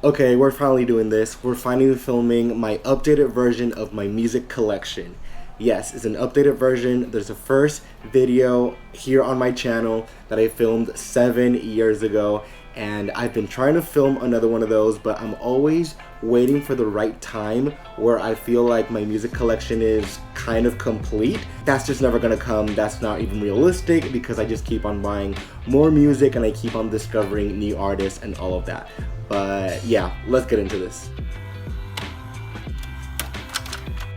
Okay, we're finally doing this. We're finally filming my updated version of my music collection. Yes, it's an updated version. There's a first video here on my channel that I filmed 7 years ago, and I've been trying to film another one of those, but I'm always waiting for the right time where I feel like my music collection is kind of complete. That's just never gonna come. That's not even realistic because I just keep on buying more music and I keep on discovering new artists and all of that. But yeah, let's get into this.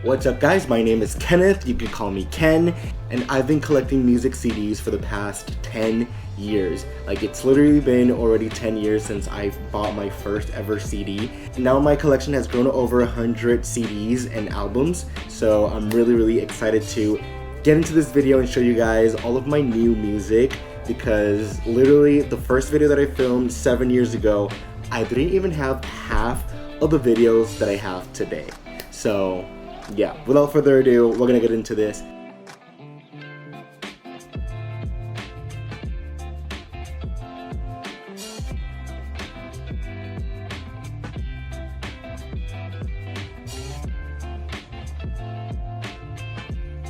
What's up guys, my name is Kenneth, you can call me Ken, and I've been collecting music CDs for the past 10 years. Like, it's literally been already 10 years since I bought my first ever CD. Now my collection has grown to over 100 CDs and albums, so I'm really excited to get into this video and show you guys all of my new music, because literally the first video that I filmed 7 years ago, I didn't even have half of the videos that I have today. So yeah, without further ado, we're gonna get into this.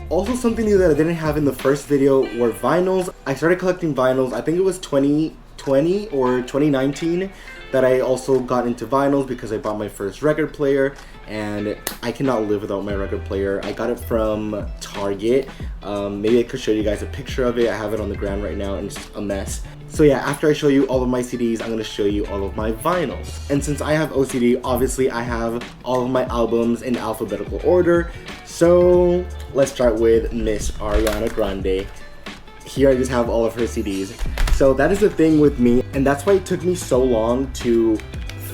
Also, something new that I didn't have in the first video were vinyls. I started collecting vinyls, I think it was 2020 or 2019 that I also got into vinyls because I bought my first record player, and I cannot live without my record player. I got it from Target. Maybe I could show you guys a picture of it. I have it on the ground right now and it's a mess. So yeah, after I show you all of my CDs, I'm gonna show you all of my vinyls. And since I have OCD, obviously I have all of my albums in alphabetical order. So let's start with Miss Ariana Grande. Here I just have all of her CDs. So that is the thing with me, and that's why it took me so long to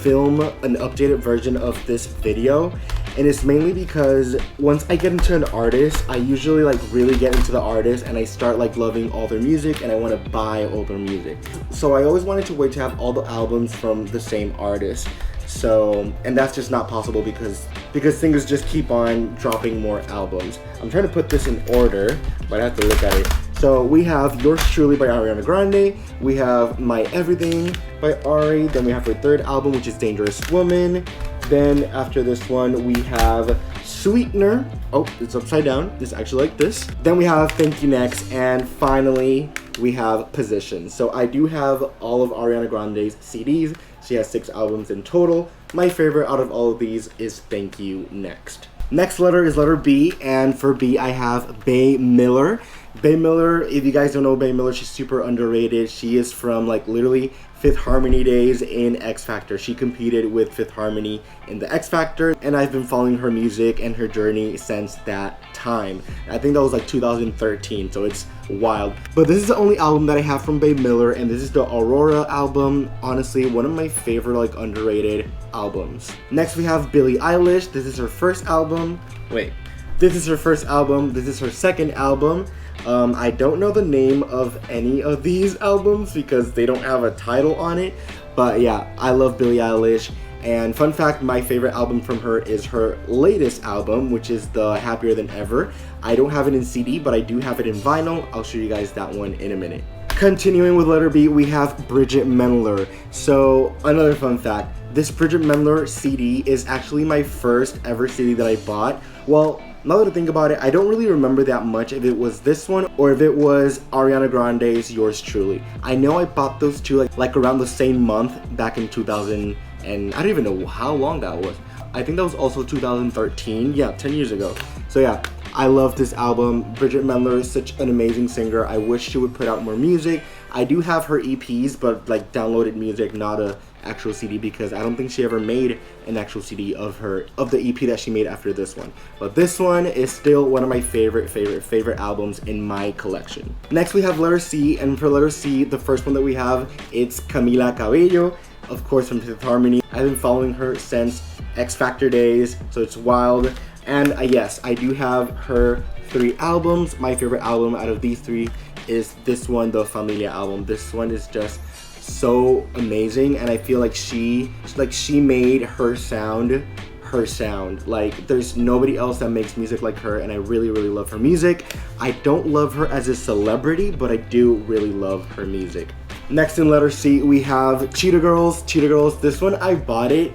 film an updated version of this video. And it's mainly because once I get into an artist, I usually like really get into the artist and I start like loving all their music and I want to buy all their music. So I always wanted to wait to have all the albums from the same artist. So, and that's just not possible because singers just keep on dropping more albums. I'm trying to put this in order, but I have to look at it. So we have Yours Truly by Ariana Grande, we have My Everything by Ari, then we have her third album, which is Dangerous Woman. Then after this one, we have Sweetener. Oh, it's upside down. It's actually like this. Then we have Thank You Next, and finally, we have Position. So I do have all of Ariana Grande's CDs. She has 6 albums in total. My favorite out of all of these is Thank You Next. Next letter is letter B, and for B I have Bea Miller. Bea Miller, if you guys don't know Bea Miller, she's super underrated. She is from like literally Fifth Harmony days in X Factor. She competed with Fifth Harmony in the X Factor, and I've been following her music and her journey since that time. I think that was like 2013, so it's wild. But this is the only album that I have from Bea Miller, and this is the Aurora album. Honestly, one of my favorite like underrated albums. Next we have Billie Eilish. This is her first album. This is her first album. This is her second album. I don't know the name of any of these albums because they don't have a title on it, but yeah, I love Billie Eilish. And fun fact, my favorite album from her is her latest album, which is the Happier Than Ever. I don't have it in CD, but I do have it in vinyl. I'll show you guys that one in a minute. Continuing with letter B, we have Bridget Mendler. So another fun fact, this Bridget Mendler CD is actually my first ever CD that I bought. Well, now that I think about it, I don't really remember that much if it was this one or if it was Ariana Grande's Yours Truly. I know I bought those two like around the same month back in 2000, and I don't even know how long that was. I think that was also 2013, yeah, 10 years ago. So yeah, I love this album. Bridget Mendler is such an amazing singer. I wish she would put out more music. I do have her EPs, but like downloaded music, not a actual CD, because I don't think she ever made an actual CD of the EP that she made after this one. But this one is still one of my favorite albums in my collection. Next we have letter C, and for letter C, the first one that we have, it's Camila Cabello, of course from Fifth Harmony. I've been following her since X Factor days, so it's wild. And yes, I do have her 3 albums. My favorite album out of these 3 is this one, the Familia album. This one is just so amazing, and I feel like she made her sound. Like, there's nobody else that makes music like her, and I really love her music. I don't love her as a celebrity, but I do really love her music. Next in letter C, we have Cheetah Girls. Cheetah Girls, this one I bought it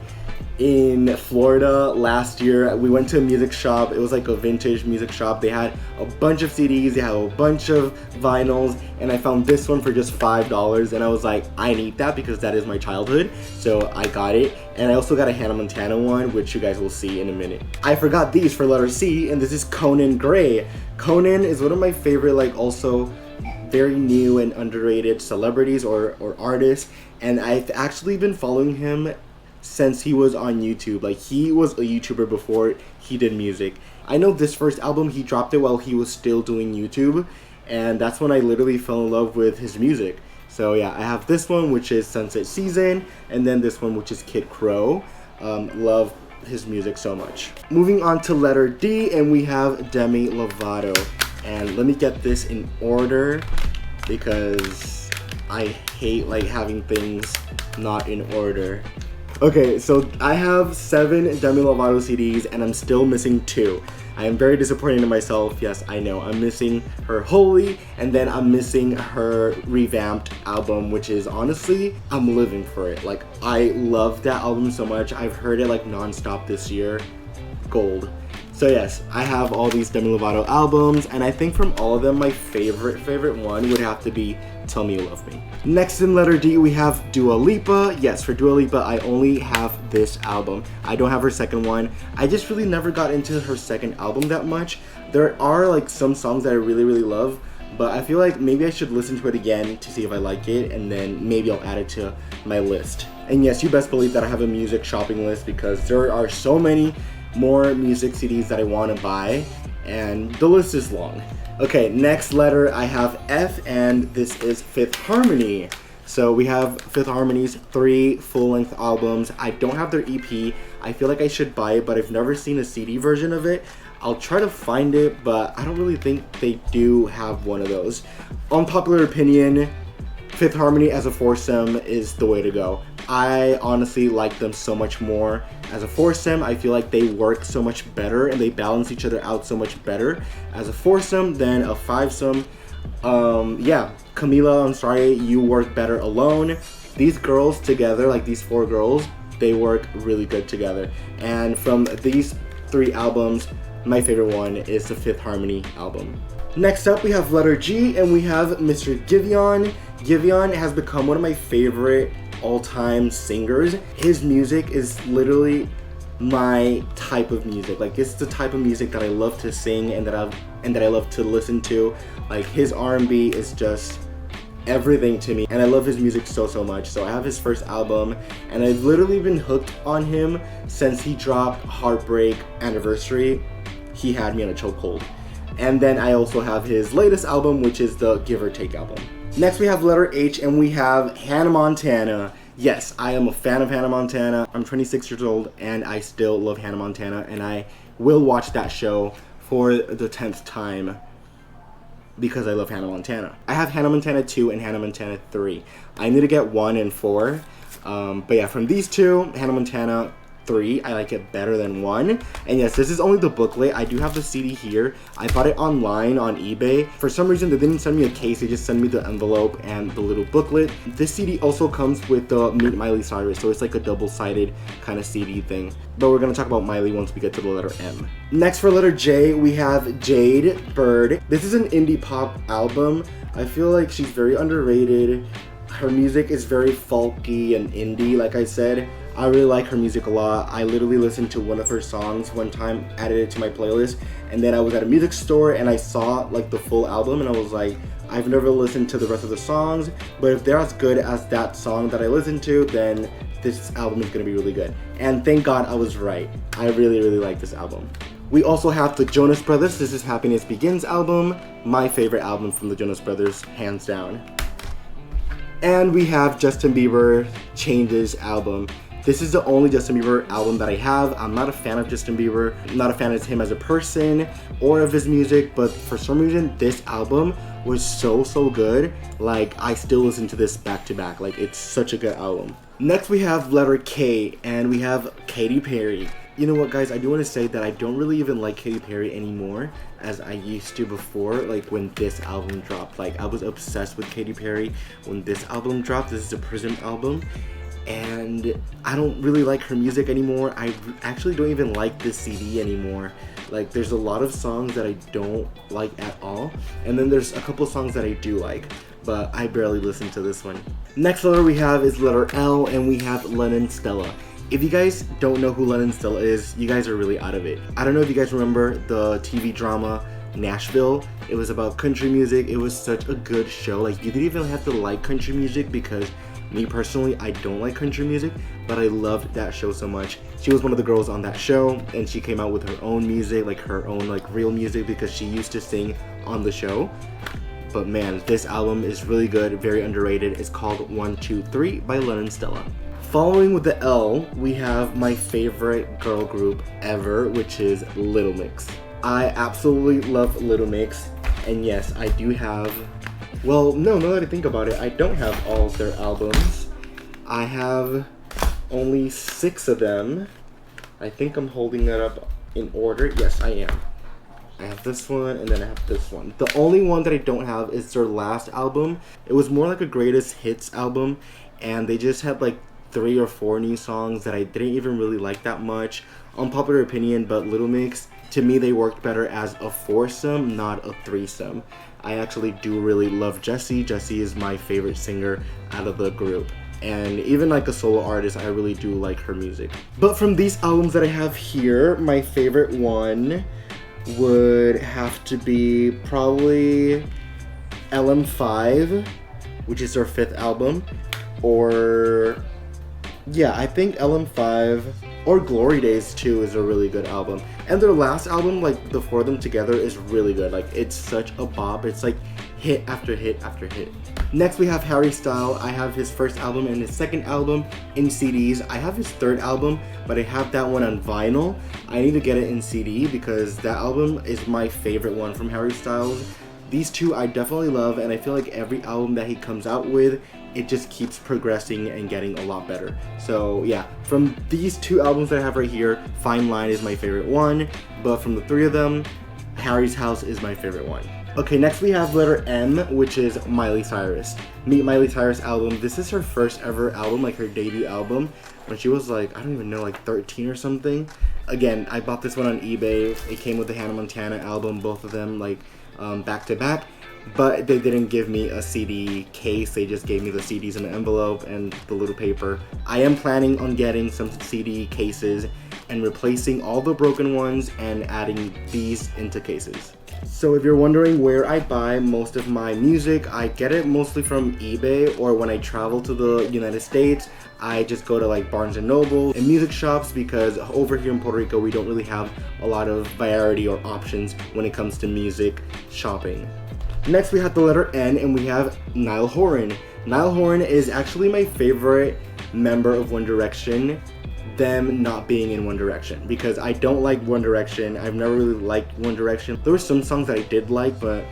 in Florida last year. We went to a music shop. It was like a vintage music shop. They had a bunch of CDs, they had a bunch of vinyls, and I found this one for just $5, and I was like, I need that because that is my childhood, so I got it. And I also got a Hannah Montana one, which you guys will see in a minute. I forgot these for letter C, and this is Conan Gray. Conan is one of my favorite, like, also very new and underrated celebrities or artists, and I've actually been following him since he was on YouTube. Like, he was a YouTuber before he did music. I know this first album, he dropped it while he was still doing YouTube, and that's when I literally fell in love with his music. So yeah, I have this one, which is Sunset Season, and then this one, which is Kid Crow. Love his music so much. Moving on to letter D, and we have Demi Lovato. And let me get this in order because I hate like having things not in order. Okay, so I have 7 Demi Lovato CDs and I'm still missing 2. I am very disappointed in myself. Yes, I know. I'm missing her Holy, and then I'm missing her revamped album, which is honestly, I'm living for it. Like, I love that album so much. I've heard it like non-stop this year. Gold. So yes, I have all these Demi Lovato albums, and I think from all of them, my favorite one would have to be Tell Me You Love Me. Next in letter D, we have Dua Lipa. Yes, for Dua Lipa, I only have this album. I don't have her second one. I just really never got into her second album that much. There are like some songs that I really love, but I feel like maybe I should listen to it again to see if I like it, and then maybe I'll add it to my list. And yes, you best believe that I have a music shopping list because there are so many more music CDs that I want to buy, and the list is long. Okay, next letter, I have F, and this is Fifth Harmony. So we have Fifth Harmony's 3 full-length albums. I don't have their EP. I feel like I should buy it, but I've never seen a CD version of it. I'll try to find it, but I don't really think they do have one of those. Unpopular opinion, Fifth Harmony as a foursome is the way to go. I honestly like them so much more as a foursome. I feel like they work so much better and they balance each other out so much better as a foursome than a fivesome. Yeah, Camila, I'm sorry, you work better alone. These girls together, like these 4 girls, they work really good together. And from these 3 albums, my favorite one is the Fifth Harmony album. Next up, we have letter G, and we have Mr. Giveon. Giveon has become one of my favorite all-time singers. His music is literally my type of music. Like, it's the type of music that I love to sing and that I love to listen to. Like, his R&B is just everything to me, and I love his music so much. So I have his first album, and I've literally been hooked on him since he dropped Heartbreak Anniversary. He had me on a chokehold. And then I also have his latest album, which is the Give or Take album. Next, we have letter H, and we have Hannah Montana. Yes, I am a fan of Hannah Montana. I'm 26 years old, and I still love Hannah Montana, and I will watch that show for the 10th time because I love Hannah Montana. I have Hannah Montana 2 and Hannah Montana 3. I need to get 1 and 4. But yeah, from these 2, Hannah Montana 3, I like it better than 1. And yes, this is only the booklet. I do have the CD here. I bought it online on eBay. For some reason, they didn't send me a case. They just sent me the envelope and the little booklet. This CD also comes with the Meet Miley Cyrus, so it's like a double-sided kind of CD thing. But we're gonna talk about Miley once we get to the letter M. Next, for letter J, we have Jade Bird. This is an indie pop album. I feel like she's very underrated. Her music is very folky and indie, like I said. I really like her music a lot. I literally listened to one of her songs one time, added it to my playlist, and then I was at a music store and I saw like the full album, and I was like, I've never listened to the rest of the songs, but if they're as good as that song that I listened to, then this album is gonna be really good. And thank God I was right. I really like this album. We also have the Jonas Brothers. This is Happiness Begins album. My favorite album from the Jonas Brothers, hands down. And we have Justin Bieber Changes album. This is the only Justin Bieber album that I have. I'm not a fan of Justin Bieber. I'm not a fan of him as a person or of his music, but for some reason, this album was so good. Like, I still listen to this back to back. Like, it's such a good album. Next, we have letter K, and we have Katy Perry. You know what, guys, I do want to say that I don't really even like Katy Perry anymore as I used to before, like when this album dropped. Like, I was obsessed with Katy Perry when this album dropped. This is a Prism album, and I don't really like her music anymore. I actually don't even like this CD anymore. Like, there's a lot of songs that I don't like at all, and then there's a couple songs that I do like, but I barely listen to this one. Next letter we have is letter L, and we have Lennon Stella. If you guys don't know who Lennon Stella is, you guys are really out of it. I don't know if you guys remember the TV drama Nashville. It was about country music. It was such a good show. Like, you didn't even have to like country music, because me personally, I don't like country music, but I loved that show so much. She was one of the girls on that show, and she came out with her own music, like her own like real music, because she used to sing on the show. But man, this album is really good, very underrated. It's called 1, 2, 3 by Lennon Stella. Following with the L, we have my favorite girl group ever, which is Little Mix. I absolutely love Little Mix, and yes, I do have, well, no, now that I think about it, I don't have all of their albums. I have only 6 of them. I think I'm holding that up in order. Yes, I am. I have this one, and then I have this one. The only one that I don't have is their last album. It was more like a greatest hits album, and they just had like 3 or 4 new songs that I didn't even really like that much. Unpopular opinion, but Little Mix, to me, they worked better as a foursome, not a threesome. I actually do really love Jessie. Jessie is my favorite singer out of the group. And even like a solo artist, I really do like her music. But from these albums that I have here, my favorite one would have to be probably LM5, which is their 5th album, or yeah, I think LM5 or Glory Days too is a really good album. And their last album, like the 4 of them together, is really good. Like, it's such a bop. It's like hit after hit after hit. Next we have Harry Styles. I have his 1st album and his 2nd album in CDs. I have his 3rd album, but I have that one on vinyl. I need to get it in CD because that album is my favorite one from Harry Styles. These 2 I definitely love, and I feel like every album that he comes out with, it just keeps progressing and getting a lot better. So yeah, from these 2 albums that I have right here, Fine Line is my favorite one, but from the 3 of them, Harry's House is my favorite one. Okay, next we have letter M, which is Miley Cyrus. Meet Miley Cyrus album. This is her first ever album, like her debut album, when she was like, I don't even know, like 13 or something. Again, I bought this one on eBay. It came with the Hannah Montana album, both of them like back to back. But they didn't give me a CD case, they just gave me the CDs in the envelope and the little paper. I am planning on getting some CD cases and replacing all the broken ones and adding these into cases. So if you're wondering where I buy most of my music, I get it mostly from eBay, or when I travel to the United States, I just go to like Barnes & Noble and music shops, because over here in Puerto Rico, we don't really have a lot of variety or options when it comes to music shopping. Next we have the letter N, and we have Niall Horan. Niall Horan is actually my favorite member of One Direction, them not being in One Direction, because I don't like One Direction. I've never really liked One Direction. There were some songs that I did like, but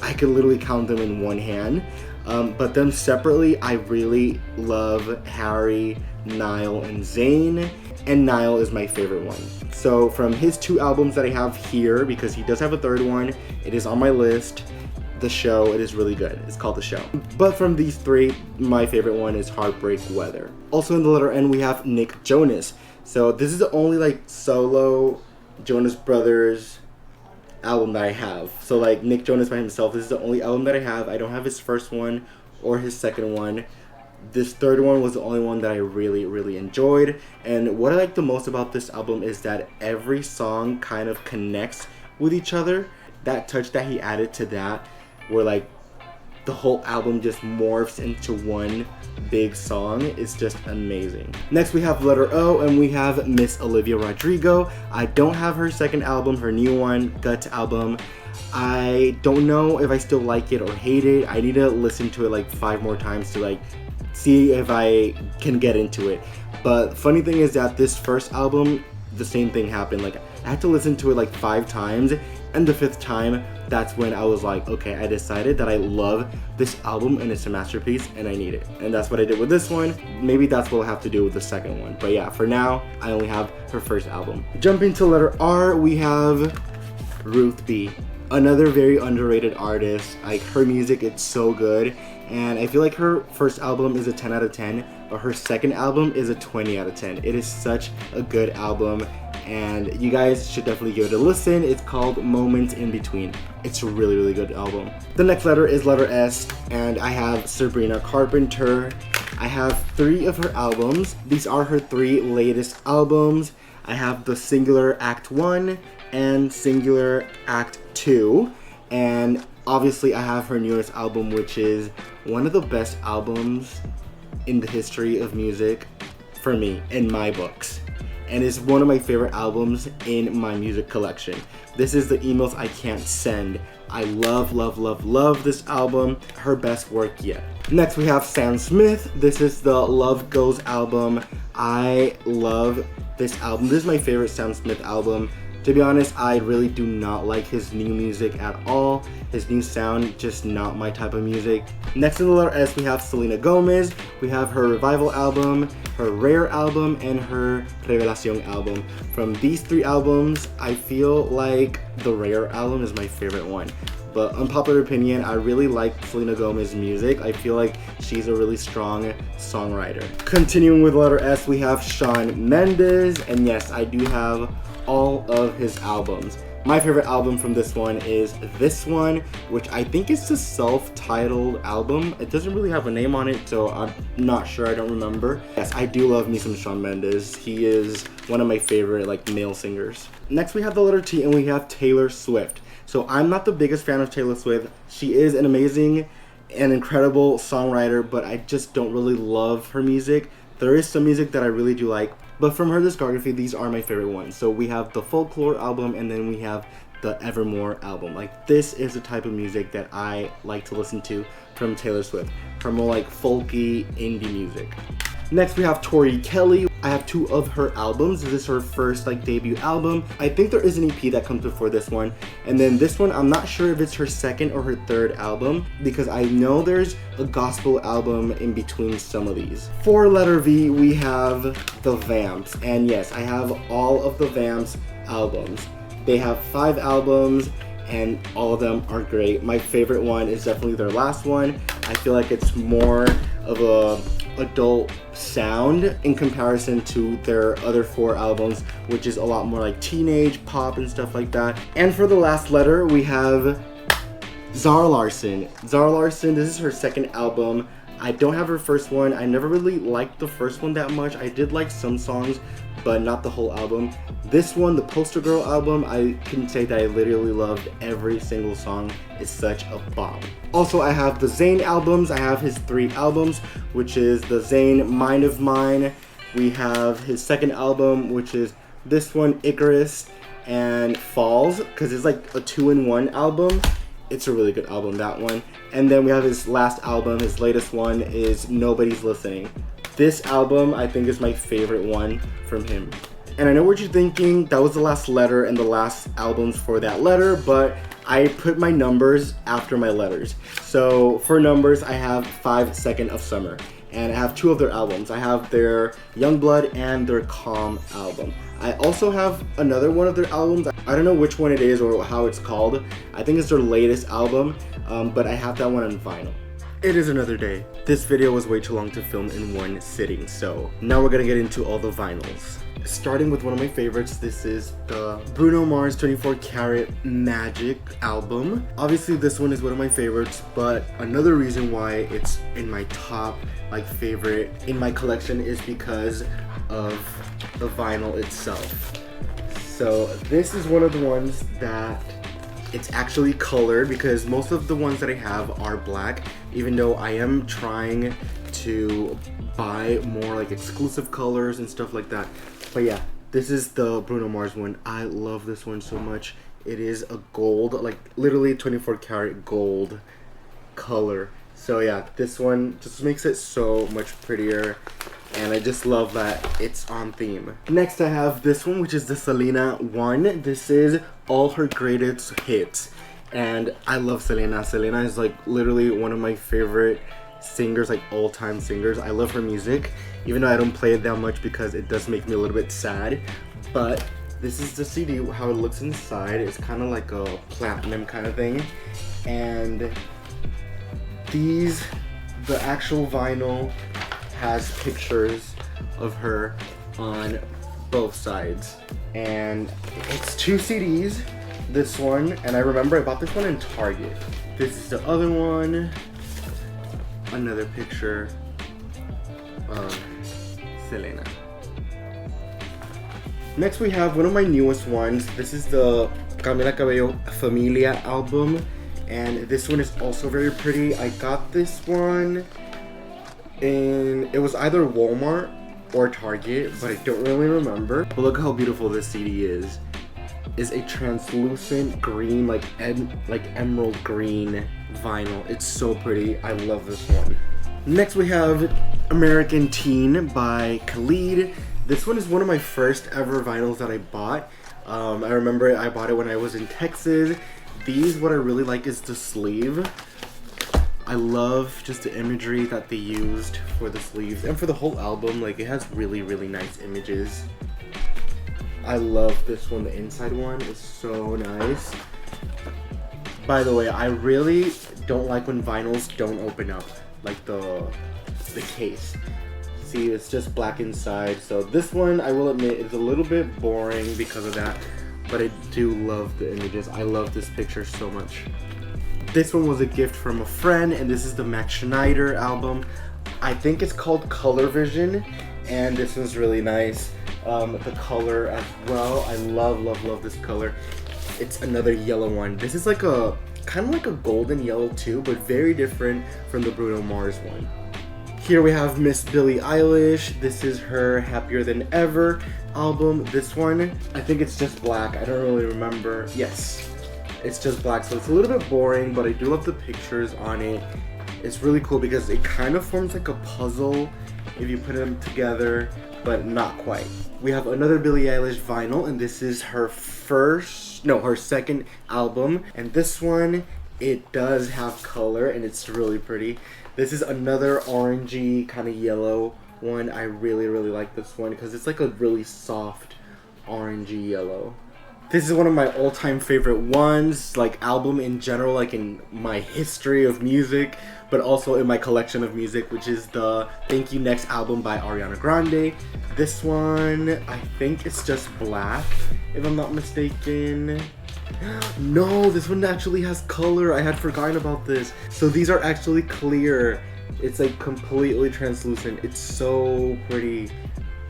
I could literally count them in one hand. But them separately, I really love Harry, Niall, and Zayn, and Niall is my favorite one. So from his 2 albums that I have here, because he does have a 3rd one, it is on my list. The Show, it is really good. It's called The Show. But from these 3, my favorite one is Heartbreak Weather. Also in the letter N, we have Nick Jonas. So this is the only like solo Jonas Brothers album that I have. So like Nick Jonas by himself, this is the only album that I have. I don't have his 1st one or his 2nd one. This 3rd one was the only one that I really, really enjoyed. And what I like the most about this album is that every song kind of connects with each other. That touch that he added to that, where like the whole album just morphs into one big song, is just amazing. Next we have letter O, and we have Miss Olivia Rodrigo. I don't have her 2nd album, her new one, Gut album. I don't know if I still like it or hate it. I need to listen to it like 5 more times to like see if I can get into it. But funny thing is that this first album, the same thing happened. Like, I had to listen to it like 5 times, And the 5th time, that's when I was like, okay, I decided that I love this album and it's a masterpiece and I need it. And that's what I did with this one. Maybe that's what I'll have to do with the second one. But yeah, for now, I only have her first album. Jumping to letter R, we have Ruth B. Another very underrated artist. Like, her music, it's so good. And I feel like her first album is a 10 out of 10, but her second album is a 20 out of 10. It is such a good album, and you guys should definitely give it a listen. It's called Moments in Between. It's a really, really good album. The next letter is letter S, and I have Sabrina Carpenter. I have 3 of her albums. These are her 3 latest albums. I have the Singular Act 1 and Singular Act 2, and obviously I have her newest album, which is one of the best albums in the history of music for me, in my books. And it's one of my favorite albums in my music collection. This is The Emails I Can't Send. I love, love, love, love this album. Her best work yet. Next we have Sam Smith. This is the Love Goes album. I love this album. This is my favorite Sam Smith album. To be honest, I really do not like his new music at all. His new sound, just not my type of music. Next in the letter S, we have Selena Gomez. We have her Revival album, her Rare album, and her Revelación album. From these 3 albums, I feel like the Rare album is my favorite one. But unpopular opinion, I really like Selena Gomez's music. I feel like she's a really strong songwriter. Continuing with letter S, we have Shawn Mendes. And yes, I do have all of his albums. My favorite album from this one is this one, which I think is the self-titled album. It doesn't really have a name on it, so I'm not sure, I don't remember. Yes, I do love me some Shawn Mendes. He is one of my favorite like male singers. Next we have the letter T, and we have Taylor Swift. So I'm not the biggest fan of Taylor Swift. She is an amazing and incredible songwriter, but I just don't really love her music. There is some music that I really do like, but from her discography, these are my favorite ones. So we have the Folklore album, and then we have the Evermore album. Like, this is the type of music that I like to listen to from Taylor Swift. Her more like folky indie music. Next we have Tori Kelly. I have 2 of her albums. This is her first like debut album. I think there is an EP that comes before this one. And then this one, I'm not sure if it's her second or her 3rd album, because I know there's a gospel album in between some of these. For letter V, we have the Vamps. And yes, I have all of the Vamps albums. They have 5 albums, and all of them are great. My favorite one is definitely their last one. I feel like it's more of a adult sound in comparison to their other 4 albums, which is a lot more like teenage pop and stuff like that. And for the last letter, we have Zara Larsson. Zara Larsson, this is her 2nd album. I don't have her first one. I never really liked the first one that much. I did like some songs, but not the whole album. This one, the Poster Girl album, I can say that I literally loved every single song. It's such a bop. Also, I have the Zayn albums. I have his 3 albums, which is the Zayn Mind of Mine. We have his 2nd album, which is this one, Icarus, and Falls, because it's like a 2-in-1 album. It's a really good album, that one. And then we have his last album. His latest one is Nobody's Listening. This album, I think, is my favorite one from him. And I know what you're thinking, that was the last letter and the last albums for that letter, but I put my numbers after my letters. So for numbers, I have 5 Second of Summer. And I have 2 of their albums. I have their Youngblood and their Calm album. I also have another one of their albums. I don't know which one it is or how it's called. I think it's their latest album, but I have that one on vinyl. It is another day. This video was way too long to film in one sitting, so now we're gonna get into all the vinyls. Starting with one of my favorites, this is the Bruno Mars 24 Karat Magic album. Obviously this one is one of my favorites, but another reason why it's in my top favorite in my collection is because of the vinyl itself. So this is one of the ones that it's actually colored, because most of the ones that I have are black, even though I am trying to buy more exclusive colors and stuff like that. But yeah, this is the Bruno Mars one. I love this one so much. It is a gold, literally 24 karat gold color. So yeah, this one just makes it so much prettier. and I just love that it's on theme. Next I have this one, which is the Selena one. This is all her greatest hits, and I love Selena. Selena is like literally one of my favorite singers, like all-time singers. I love her music, even though I don't play it that much because it does make me a little bit sad. But this is the CD, how it looks inside. It's kind of like a platinum kind of thing, and the actual vinyl has pictures of her on both sides, and it's 2 CDs. This one, and I remember I bought this one in Target. This is the other one. Another picture of Selena. Next we have one of my newest ones. This is the Camila Cabello Familia album, and this one is also very pretty. I got this one in, it was either Walmart or Target, but I don't really remember. But look how beautiful this CD is. Is a translucent green, like emerald green vinyl. It's so pretty. I love this one. Next we have American Teen by Khalid. This one is one of my first ever vinyls that I bought. I remember I bought it when I was in Texas. What I really like is the sleeve. I love just the imagery that they used for the sleeves and for the whole album. Like, it has really, really nice images. I love this one. The inside one is so nice. By the way, I really don't like when vinyls don't open up, like the case. See, it's just black inside. So this one, I will admit, is a little bit boring because of that, but I do love the images. I love this picture so much. This one was a gift from a friend, and this is the Max Schneider album. I think it's called Color Vision, and this one's really nice. The color as well. I love this color. It's another yellow one. This is like a kind of like a golden yellow too, but very different from the Bruno Mars one. Here we have Miss Billie Eilish. This is her Happier Than Ever album. This one, I think it's just black. I don't really remember. Yes, it's just black, so it's a little bit boring, but I do love the pictures on it. It's really cool because it kind of forms like a puzzle if you put them together, but not quite. We have another Billie Eilish vinyl, and this is her her second album. And this one, it does have color, and it's really pretty. This is another orangey kind of yellow one. I really like this one because it's like a really soft orangey yellow. This is one of my all-time favorite ones, like album in general, like in my history of music, but also in my collection of music, which is the Thank You Next album by Ariana Grande. This one, I think it's just black, if I'm not mistaken. No, this one actually has color. I had forgotten about this. So these are actually clear. It's like completely translucent. It's so pretty.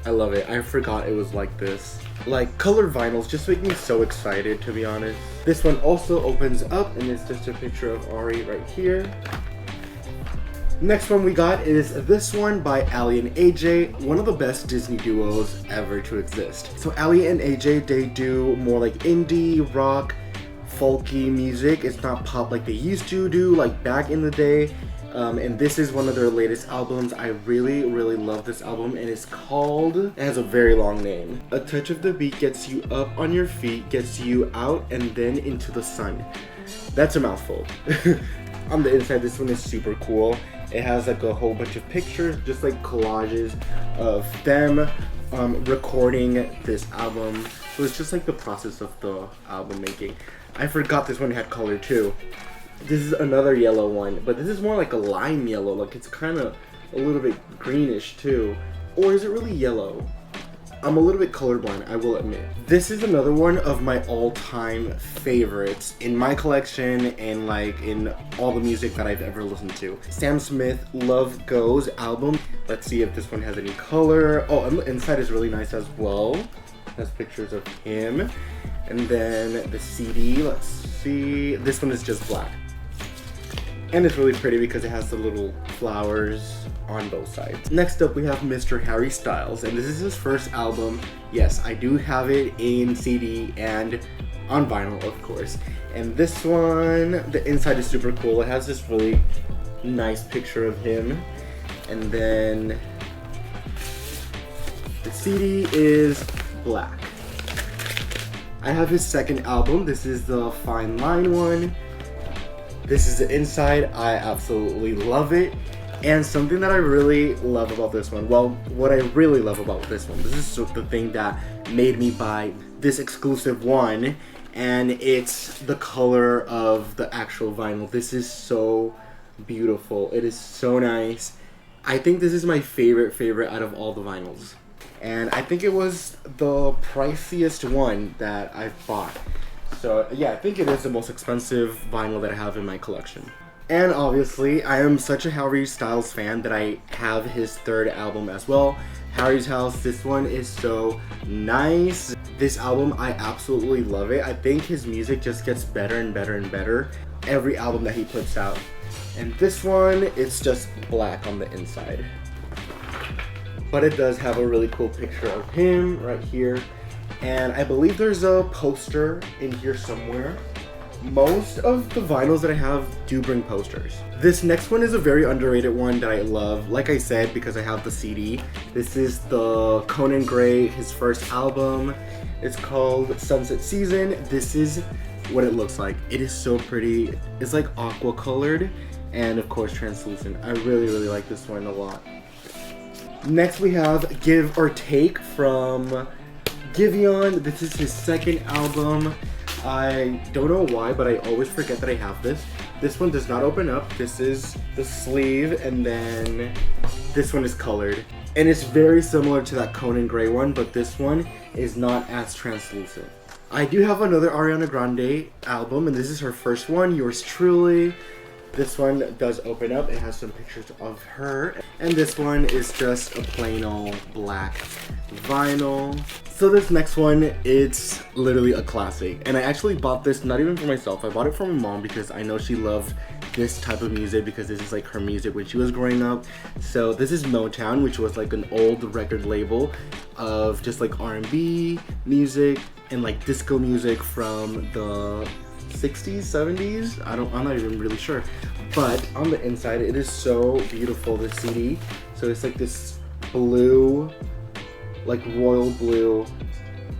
I love it. I forgot it was like this. Like, colored vinyls just make me so excited, to be honest. This one also opens up, and it's just a picture of Ari right here. Next one we got is this one by Ally and AJ, one of the best Disney duos ever to exist. So Ally and AJ, they do more like indie, rock, folky music. It's not pop like they used to do, like back in the day. And this is one of their latest albums. I really love this album, and it's called, it has a very long name. A touch of the beat gets you up on your feet, gets you out and then into the sun. That's a mouthful. On the inside, this one is super cool. It has like a whole bunch of pictures, just like collages of them recording this album. So it's just like the process of the album making. I forgot this one had color too. This is another yellow one, but this is more like a lime yellow. Like, it's kind of a little bit greenish too. Or is it really yellow? I'm a little bit colorblind, I will admit. This is another one of my all-time favorites in my collection and like in all the music that I've ever listened to. Sam Smith, Love Goes album. Let's see if this one has any color. Oh, and the inside is really nice as well. It has pictures of him. And then the CD, let's see. This one is just black. And it's really pretty because it has the little flowers on both sides. Next up, we have Mr. Harry Styles, and this is his first album. Yes, I do have it in CD and on vinyl, of course. And this one, the inside is super cool. It has this really nice picture of him. And then The CD is black. I have his second album. This is the Fine Line one. This is the inside. I absolutely love it. And something that I really love about this one, well, what I really love about this one, this is the thing that made me buy this exclusive one, and it's the color of the actual vinyl. This is so beautiful. It is so nice. I think this is my favorite out of all the vinyls. And I think it was the priciest one that I've bought. So yeah, I think it is the most expensive vinyl that I have in my collection. And obviously, I am such a Harry Styles fan that I have his third album as well, Harry's House. This one is so nice. This album, I absolutely love it. I think his music just gets better and better and better every album that he puts out. And this one, it's just black on the inside. But it does have a really cool picture of him right here. And I believe there's a poster in here somewhere. Most of the vinyls that I have do bring posters. This next one is a very underrated one that I love. Like I said, because I have the CD. This is the Conan Gray, his first album. It's called Sunset Season. This is what it looks like. It is so pretty. It's like aqua colored and of course translucent. I really like this one a lot. Next we have Give or Take from Giveon. This is his second album. I don't know why, but I always forget that I have this. This one does not open up. This is the sleeve, and then this one is colored. And it's very similar to that Conan Gray one, but this one is not as translucent. I do have another Ariana Grande album, and this is her first one, Yours Truly. This one does open up. It has some pictures of her. And this one is just a plain old black vinyl. So this next one, it's literally a classic. And I actually bought this not even for myself. I bought it for my mom because I know she loved this type of music because this is like her music when she was growing up. So this is Motown, which was like an old record label of just like R&B music and like disco music from the 60s, 70s. I'm not even really sure. But on the inside, it is so beautiful, this CD. So it's like this blue, like royal blue,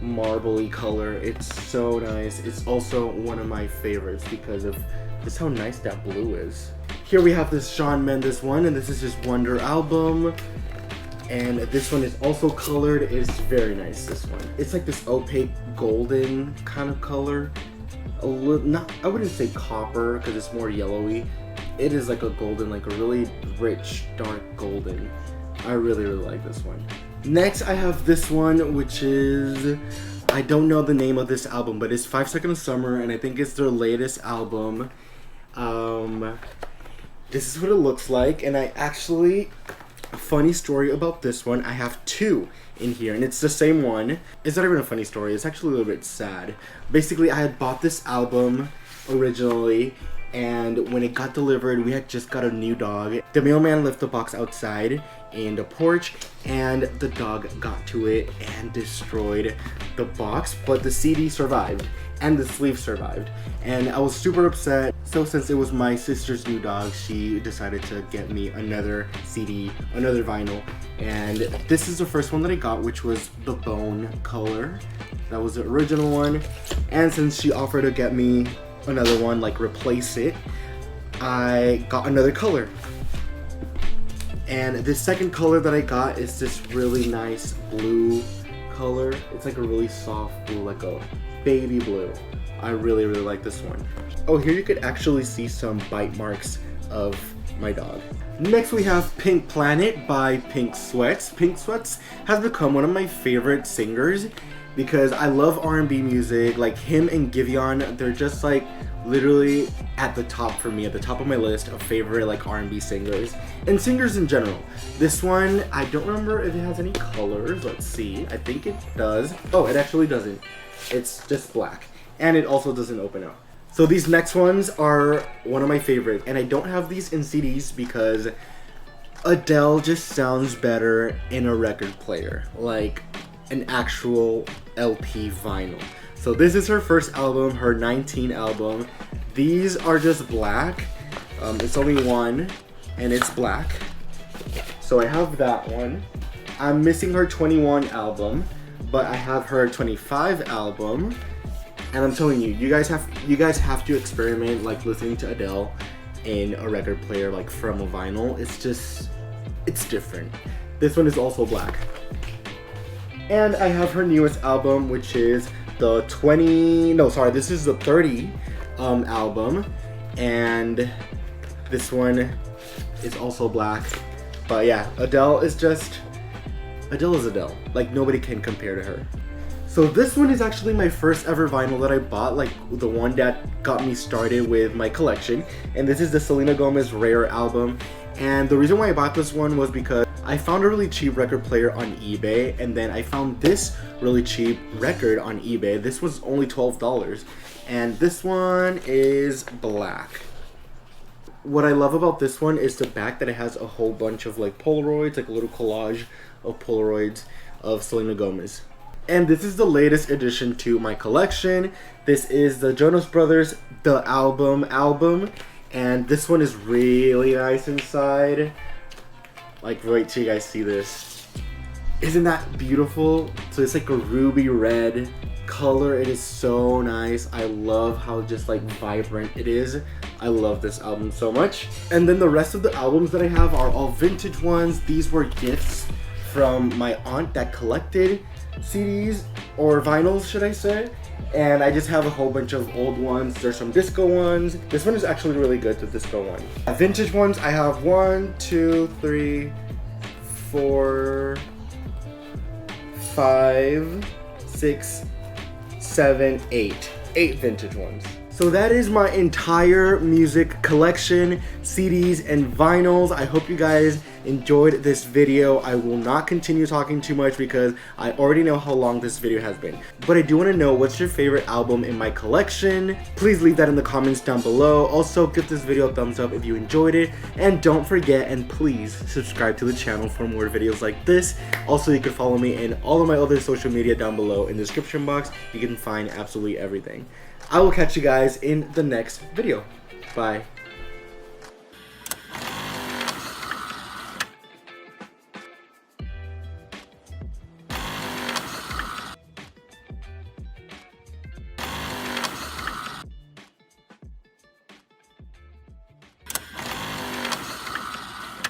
marbly color. It's so nice. It's also one of my favorites because of just how nice that blue is. Here we have this Shawn Mendes one, and this is his Wonder album. And this one is also colored. It's very nice, this one. It's like this opaque golden kind of color. A little, not, I wouldn't say copper because it's more yellowy. It is like a golden, like a really rich, dark golden. I really like this one. Next, I have this one, which is, I don't know the name of this album, but it's 5 Seconds of Summer, and I think it's their latest album. This is what it looks like, and I actually, a funny story about this one, I have two in here, and it's the same one. It's not even a funny story, it's actually a little bit sad. Basically, I had bought this album originally, and when it got delivered, we had just got a new dog. The mailman left the box outside in the porch, and the dog got to it and destroyed the box, but the CD survived, and the sleeve survived. And I was super upset, so since it was my sister's new dog, she decided to get me another CD, another vinyl. And this is the first one that I got, which was the bone color. That was the original one. And since she offered to get me another one, like replace it, I got another color. And this second color that I got is this really nice blue color. It's like a really soft blue, like a baby blue. I really like this one. Oh, here you could actually see some bite marks of my dog. Next we have Pink Planet by Pink Sweats. Pink Sweats has become one of my favorite singers because I love R&B music. Like him and Giveon, they're just like literally at the top for me, at the top of my list of favorite like R&B singers and singers in general. This one, I don't remember if it has any colors. Let's see. I think it does. Oh, it actually doesn't. It's just black, and it also doesn't open up. So these next ones are one of my favorites, and I don't have these in CDs because Adele just sounds better in a record player, like an actual LP vinyl. So this is her first album, her 19 album. These are just black. It's only one, and it's black. So I have that one. I'm missing her 21 album, but I have her 25 album. And I'm telling you, you guys have to experiment like listening to Adele in a record player like from a vinyl. It's different. This one is also black. And I have her newest album, which is the 30 album, and this one is also black. But yeah, Adele is Adele. Like, nobody can compare to her. So this one is actually my first ever vinyl that I bought, like the one that got me started with my collection. And this is the Selena Gomez Rare album. And the reason why I bought this one was because I found a really cheap record player on eBay, and then I found this really cheap record on eBay. This was only $12, and this one is black. What I love about this one is the back, that it has a whole bunch of like Polaroids, like a little collage of Polaroids of Selena Gomez. And this is the latest addition to my collection. This is the Jonas Brothers The Album, and this one is really nice inside. Like, wait till you guys see this. Isn't that beautiful? So it's like a ruby red color. It is so nice. I love how just like vibrant it is. I love this album so much. And then the rest of the albums that I have are all vintage ones. These were gifts from my aunt that collected CDs, or vinyls should I say, and I just have a whole bunch of old ones. There's some disco ones. This one is actually really good, the disco one. Vintage ones, I have 1, 2, 3, 4, 5, 6, 7, 8 vintage ones. So that is my entire music collection, CDs and vinyls. I hope you guys enjoyed this video. I will not continue talking too much because I already know how long this video has been. But I do want to know, what's your favorite album in my collection? Please leave that in the comments down below. Also, give this video a thumbs up if you enjoyed it. And don't forget, and please subscribe to the channel for more videos like this. Also, you can follow me in all of my other social media down below in the description box. You can find absolutely everything. I will catch you guys in the next video. Bye.